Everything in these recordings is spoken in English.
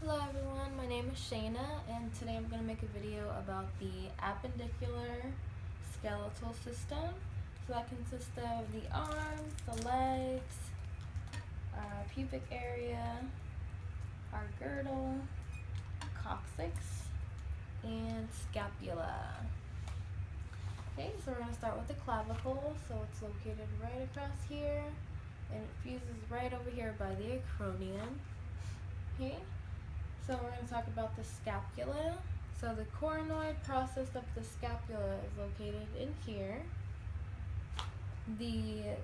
Hello everyone, my name is Shayna and today I'm going to make a video about the appendicular skeletal system. So that consists of the arms, the legs, pubic area, our girdle, coccyx, and scapula. Okay, so we're going to start with the clavicle. So it's located right across here and it fuses right over here by the acromion. Okay. So we're going to talk about the scapula. So the coronoid process of the scapula is located in here. The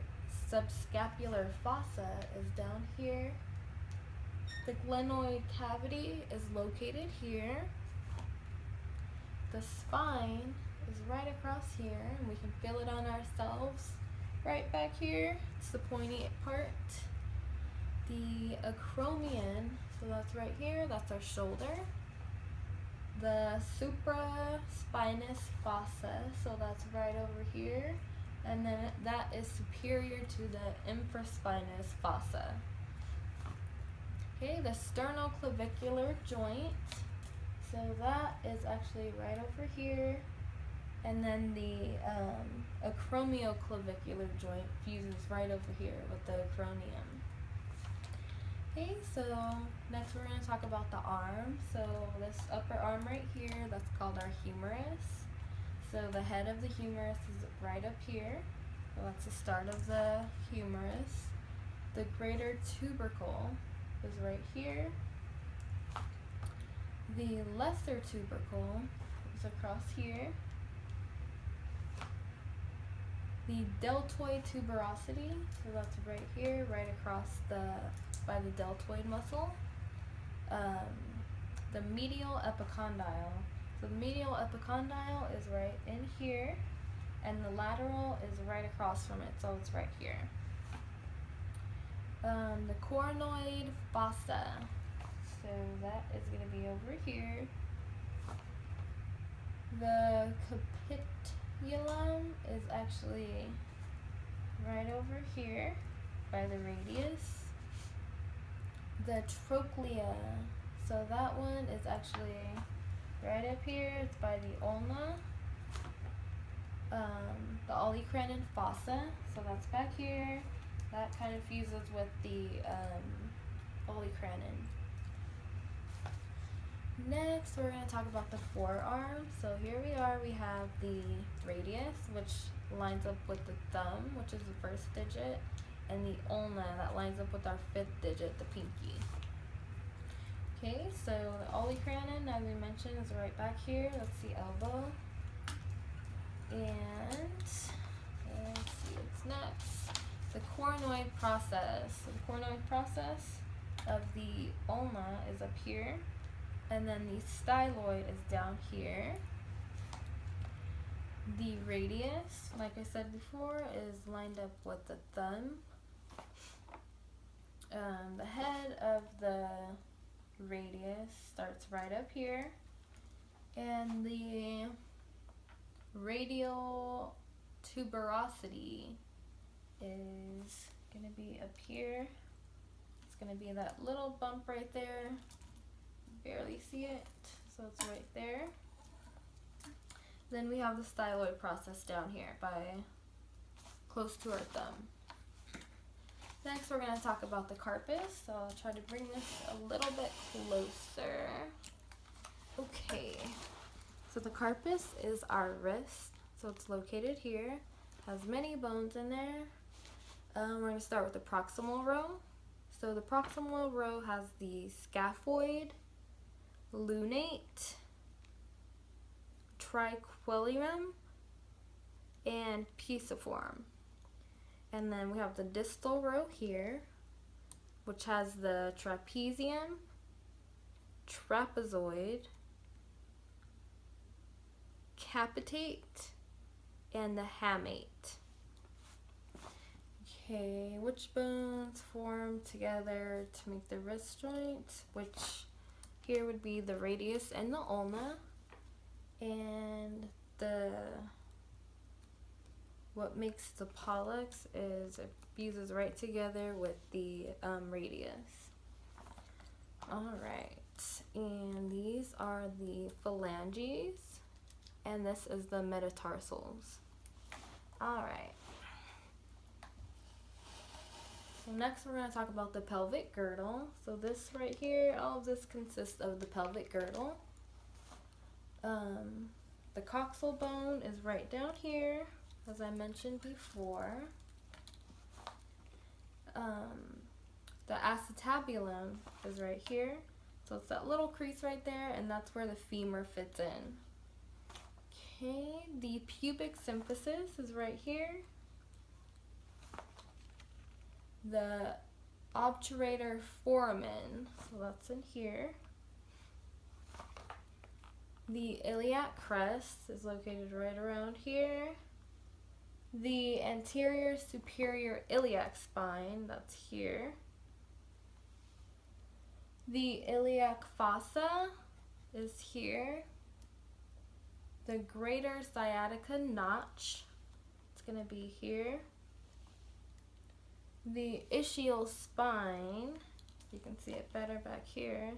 subscapular fossa is down here. The glenoid cavity is located here. The spine is right across here, and we can feel it on ourselves right back here. It's the pointy part. The acromion, so that's right here, that's our shoulder. The supraspinous fossa, so that's right over here. And then that is superior to the infraspinous fossa. Okay, the sternoclavicular joint, so that is actually right over here. And then the acromioclavicular joint fuses right over here with the acromion. Okay, so next we're going to talk about the arm. So this upper arm right here, that's called our humerus. So the head of the humerus is right up here. So that's the start of the humerus. The greater tubercle is right here. The lesser tubercle is across here. The deltoid tuberosity, so that's right here, right across by the deltoid muscle. The medial epicondyle. So the medial epicondyle is right in here, and the lateral is right across from it, so it's right here. The coronoid fossa, so that is going to be over here. The capitulum is actually right over here by the radius. The trochlea, so that one is actually right up here, it's by the ulna. The olecranon fossa, so that's back here. That kind of fuses with the olecranon. Next, we're going to talk about the forearm. So here we are, we have the radius, which lines up with the thumb, which is the first digit, and the ulna, that lines up with our fifth digit, the pinky. Okay, so the olecranon, as we mentioned, is right back here. That's the elbow. And let's see what's next. The coronoid process. So the coronoid process of the ulna is up here. And then the styloid is down here. The radius, like I said before, is lined up with the thumb. The head of the radius starts right up here. And the radial tuberosity is going to be up here. It's going to be that little bump right there. Barely see it, so it's right there. Then we have the styloid process down here by close to our thumb. Next, we're going to talk about the carpus, so I'll try to bring this a little bit closer. Okay, so the carpus is our wrist, so it's located here, has many bones in there. We're going to start with the proximal row. So the proximal row has the scaphoid, lunate, triquilium, and pisiform. And then we have the distal row here, which has the trapezium, trapezoid, capitate, and the hamate. Okay, which bones form together to make the wrist joint? Which here would be the radius and the ulna, and what makes the pollex is it fuses right together with the radius. Alright, and these are the phalanges, and this is the metatarsals. Alright. So next we're going to talk about the pelvic girdle. So this right here, all of this consists of the pelvic girdle. The coxal bone is right down here, as I mentioned before. The acetabulum is right here. So it's that little crease right there, and that's where the femur fits in. Okay, the pubic symphysis is right here. The obturator foramen, so that's in here. The iliac crest is located right around here. The anterior superior iliac spine, that's here. The iliac fossa is here. The greater sciatica notch, it's going to be here. The ischial spine, you can see it better back here.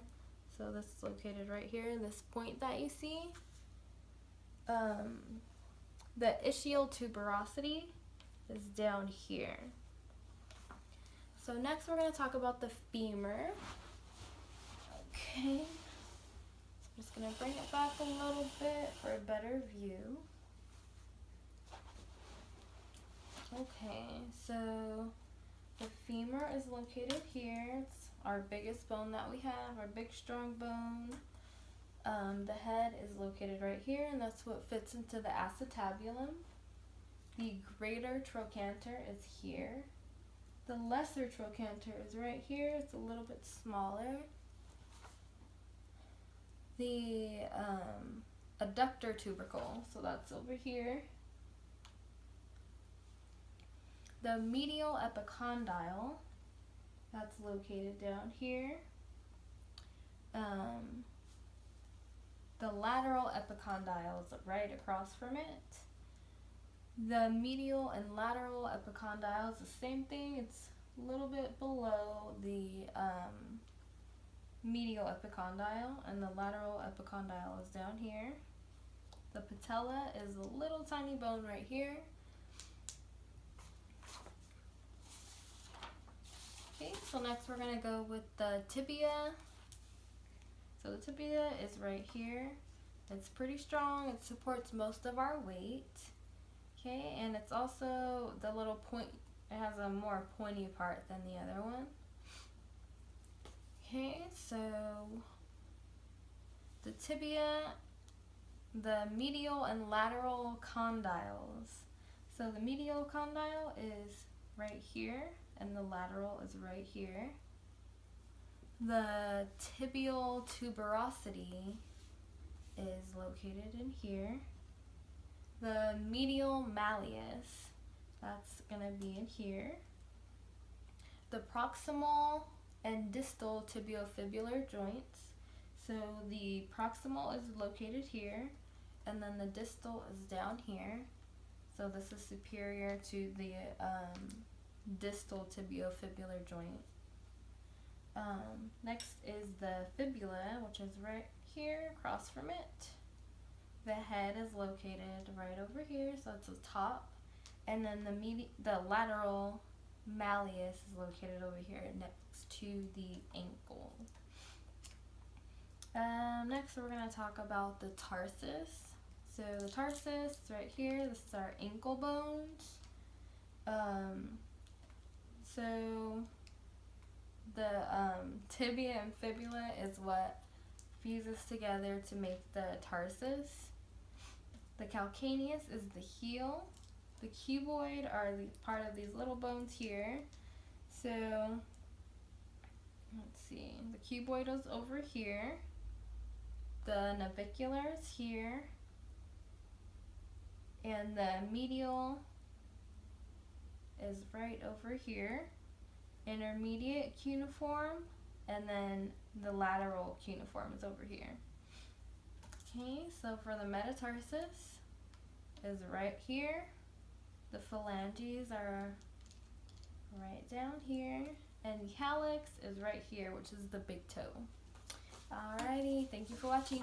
So this is located right here, this point that you see. The ischial tuberosity is down here. So next we're going to talk about the femur. Okay, so I'm just going to bring it back a little bit for a better view. Okay, so the femur is located here. It's our biggest bone that we have, our big strong bone. The head is located right here, and that's what fits into the acetabulum. The greater trochanter is here. The lesser trochanter is right here. It's a little bit smaller. The adductor tubercle, so that's over here. The medial epicondyle, that's located down here. The lateral epicondyle is right across from it. The medial and lateral epicondyle is the same thing. It's a little bit below the medial epicondyle, and the lateral epicondyle is down here. The patella is a little tiny bone right here. Okay, so next we're going to go with the tibia. So the tibia is right here. It's pretty strong. It supports most of our weight. Okay, and it's also the little point, it has a more pointy part than the other one. Okay, so the tibia, the medial and lateral condyles. So the medial condyle is right here, and the lateral is right here. The tibial tuberosity is located in here. The medial malleus, that's going to be in here. The proximal and distal tibiofibular joints. So the proximal is located here, and then the distal is down here. So this is superior to the distal tibiofibular joint. Next is the fibula, which is right here across from it. The head is located right over here, so it's the top. And then the lateral malleus is located over here next to the ankle. Next we're going to talk about the tarsus. So the tarsus is right here. This is our ankle bones. So the tibia and fibula is what fuses together to make the tarsus. The calcaneus is the heel. The cuboid are the part of these little bones here. So let's see, the cuboid is over here. The navicular is here. And the medial is right over here. Intermediate cuneiform, and then the lateral cuneiform is over here. Okay, so for the metatarsus is right here. The phalanges are right down here, and the hallux is right here, which is the big toe. Alright, Thank you for watching.